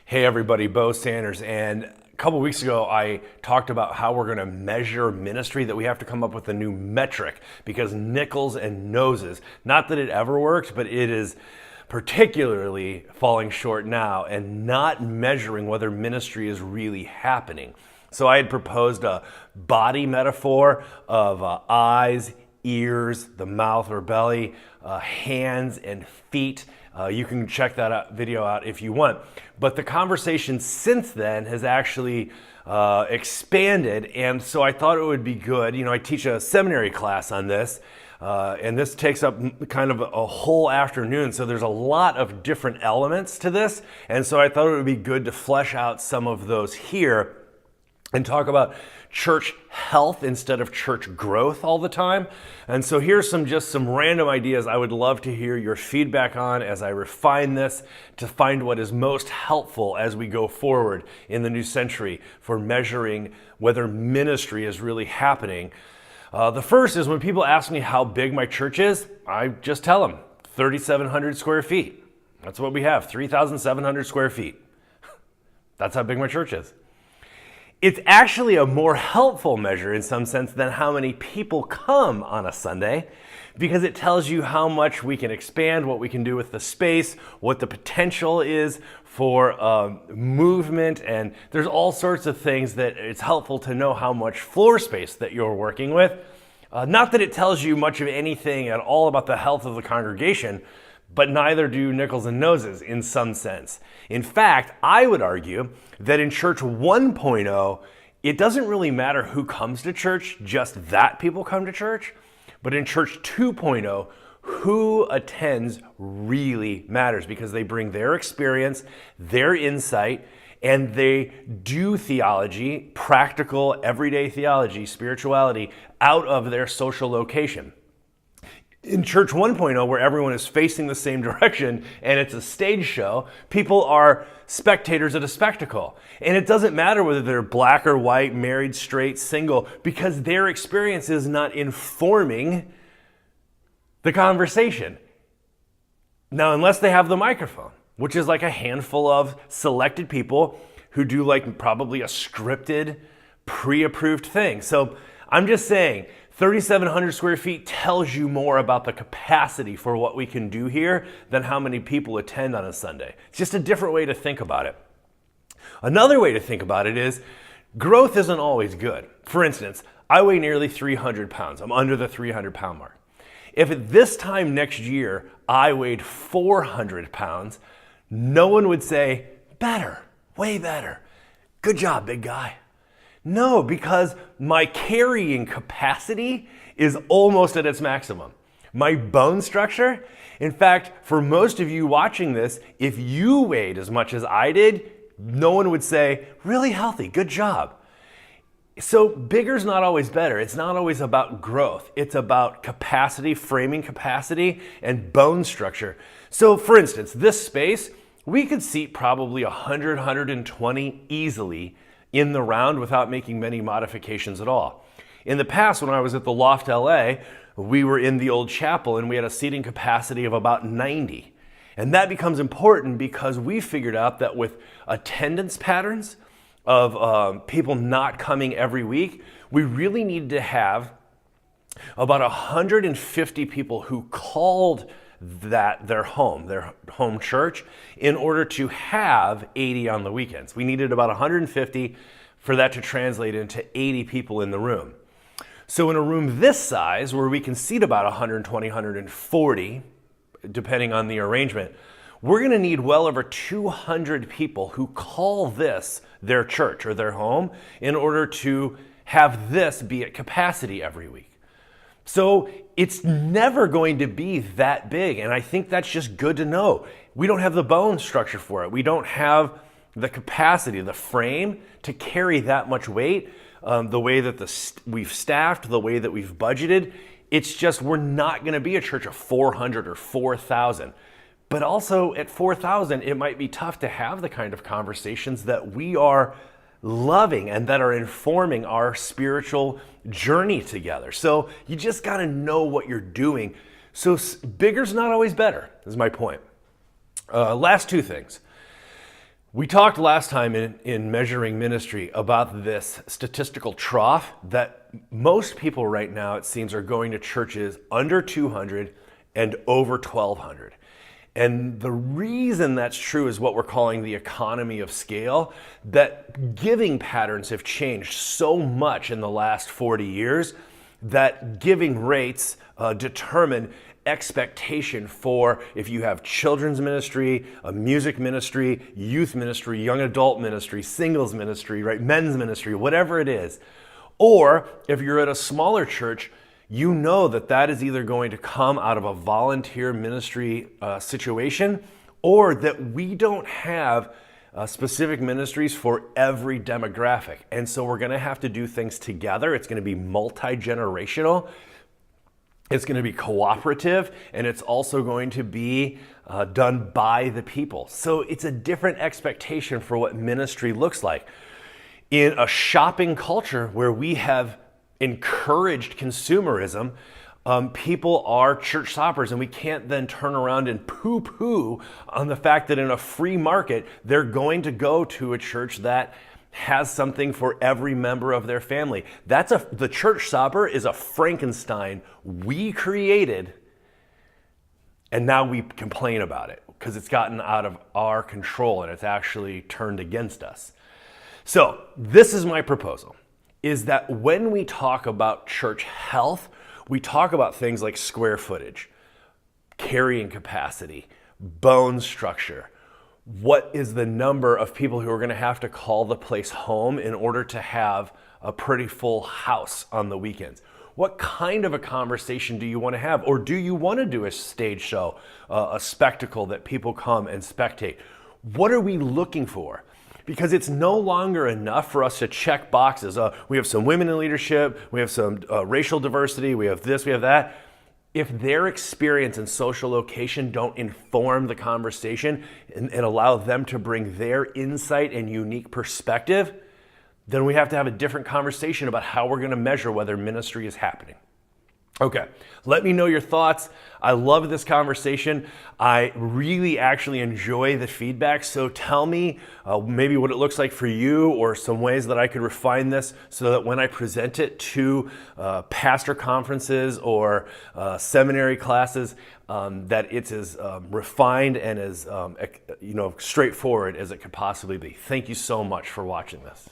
Hey everybody, Bo Sanders, and a couple weeks ago I talked about how we're going to measure ministry, that we have to come up with a new metric because nickels and noses, not that it ever worked, but it is particularly falling short now and not measuring whether ministry is really happening. So I had proposed a body metaphor of eyes, ears, the mouth or belly, hands and feet. You can check that video out if you want. But the conversation since then has actually expanded, and so I thought it would be good. I teach a seminary class on this, and this takes up kind of a whole afternoon, so there's a lot of different elements to this, and so I thought it would be good to flesh out some of those here and talk about church health instead of church growth all the time. And so here's some random ideas I would love to hear your feedback on as I refine this to find what is most helpful as we go forward in the new century for measuring whether ministry is really happening. The first is when people ask me how big my church is, I just tell them 3,700 square feet. That's what we have, 3,700 square feet. That's how big my church is. It's actually a more helpful measure in some sense than how many people come on a Sunday, because it tells you how much we can expand, what we can do with the space, what the potential is for movement, and there's all sorts of things that it's helpful to know how much floor space that you're working with. Not that it tells you much of anything at all about the health of the congregation, but neither do nickels and noses in some sense. In fact, I would argue that in Church 1.0, it doesn't really matter who comes to church, just that people come to church. But in Church 2.0, who attends really matters because they bring their experience, their insight, and they do theology, practical, everyday theology, spirituality, out of their social location. In Church 1.0, where everyone is facing the same direction and it's a stage show, people are spectators at a spectacle. And it doesn't matter whether they're black or white, married, straight, single, because their experience is not informing the conversation. Now, unless they have the microphone, which is like a handful of selected people who do like probably a scripted, pre-approved thing. So I'm just saying, 3,700 square feet tells you more about the capacity for what we can do here than how many people attend on a Sunday. It's just a different way to think about it. Another way to think about it is growth isn't always good. For instance, I weigh nearly 300 pounds. I'm under the 300 pound mark. If at this time next year I weighed 400 pounds, no one would say, better, way better. Good job, big guy. No, because my carrying capacity is almost at its maximum. My bone structure, in fact, for most of you watching this, if you weighed as much as I did, no one would say, really healthy, good job. So bigger's not always better. It's not always about growth. It's about capacity, framing capacity, and bone structure. So for instance, this space, we could seat probably 100, 120 easily in the round without making many modifications at all. In the past, when I was at the Loft LA, we were in the old chapel and we had a seating capacity of about 90. And that becomes important because we figured out that with attendance patterns of people not coming every week, we really needed to have about 150 people who called that their home church, in order to have 80 on the weekends. We needed about 150 for that to translate into 80 people in the room. So in a room this size, where we can seat about 120, 140, depending on the arrangement, we're going to need well over 200 people who call this their church or their home in order to have this be at capacity every week. So it's never going to be that big, and I think that's just good to know. We don't have the bone structure for it. We don't have the capacity, the frame to carry that much weight, the way that we've staffed, the way that we've budgeted. It's just we're not going to be a church of 400 or 4,000. But also at 4,000, it might be tough to have the kind of conversations that we are loving and that are informing our spiritual journey together. So you just got to know what you're doing. So bigger's not always better, is my point. Last two things. We talked last time in measuring ministry about this statistical trough that most people right now, it seems, are going to churches under 200 and over 1,200. And the reason that's true is what we're calling the economy of scale, that giving patterns have changed so much in the last 40 years that giving rates determine expectation for if you have children's ministry, a music ministry, youth ministry, young adult ministry, singles ministry, right, men's ministry, whatever it is. Or if you're at a smaller church, you know that that is either going to come out of a volunteer ministry situation, or that we don't have specific ministries for every demographic. And so we're going to have to do things together. It's going to be multi-generational. It's going to be cooperative, and it's also going to be done by the people. So it's a different expectation for what ministry looks like. In a shopping culture where we have encouraged consumerism, people are church shoppers, and we can't then turn around and poo-poo on the fact that in a free market, they're going to go to a church that has something for every member of their family. The church shopper is a Frankenstein we created, and now we complain about it because it's gotten out of our control and it's actually turned against us. So this is my proposal, is that when we talk about church health, we talk about things like square footage, carrying capacity, bone structure. What is the number of people who are going to have to call the place home in order to have a pretty full house on the weekends? What kind of a conversation do you want to have? Or do you want to do a stage show, a spectacle that people come and spectate? What are we looking for? Because it's no longer enough for us to check boxes. We have some women in leadership, we have some racial diversity, we have this, we have that. If their experience and social location don't inform the conversation and allow them to bring their insight and unique perspective, then we have to have a different conversation about how we're going to measure whether ministry is happening. Okay, let me know your thoughts. I love this conversation. I really actually enjoy the feedback. So tell me maybe what it looks like for you, or some ways that I could refine this so that when I present it to pastor conferences or seminary classes, that it's as refined and as straightforward as it could possibly be. Thank you so much for watching this.